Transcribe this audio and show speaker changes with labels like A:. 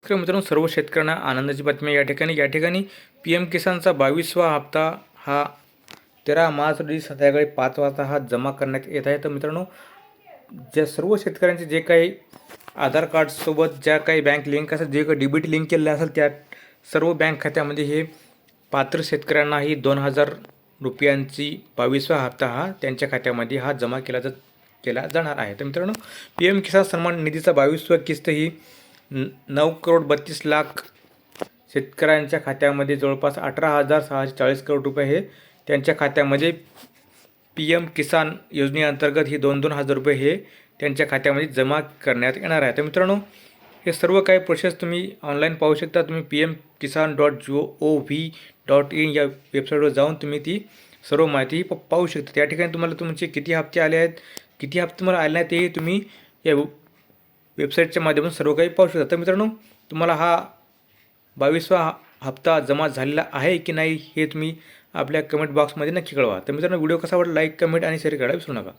A: तर मित्रांनो, सर्व शेतकऱ्यांना आनंदाची बातमी या ठिकाणी पी एम किसानचा 22वा हप्ता हा 13 मार्च रोजी संध्याकाळी 5 वाजता हा जमा करण्यात येत आहे. तर मित्रांनो, ज्या सर्व शेतकऱ्यांचे जे काही आधार कार्डसोबत ज्या काही बँक लिंक असेल, जे काही डीबीटी लिंक केलेलं असेल, त्या सर्व बँक खात्यामध्ये हे पात्र शेतकऱ्यांनाही 2,000 रुपयांची 22वा हप्ता हा त्यांच्या खात्यामध्ये हा जमा केला जाणार आहे. तर मित्रांनो, पी एम किसान सन्मान निधीचा 22वा किस्त ही 9,32,00,000 शेतकऱ्यांच्या खात्यामध्ये जवळपास 18,640 करोड रुपये हे त्यांच्या खात्यामध्ये पी एम किसान योजनेअंतर्गत ही 2,000 रुपये हे त्यांच्या खात्यामध्ये जमा करण्यात येणार आहे. तर मित्रांनो, हे सर्व काही प्रोसेस तुम्ही ऑनलाईन पाहू शकता. तुम्ही pm-kisan.gov.in या वेबसाईटवर जाऊन तुम्ही ती सर्व माहिती पाहू शकता. त्या ठिकाणी तुम्हाला तुमचे किती हप्ते आले आहेत, किती हप्ते तुम्हाला आले नाहीत, ते तुम्ही या वेबसाईटच्या माध्यमातून सर्व काही पाहू शकता. तर मित्रांनो, तुम्हाला हा 22वा हप्ता जमा झालेला आहे की नाही हे तुम्ही आपल्या कमेंट बॉक्समध्ये नक्की कळवा. तर मित्रांनो, व्हिडिओ कसा वाटला लाईक, कमेंट आणि शेअर करायला विसरू नका.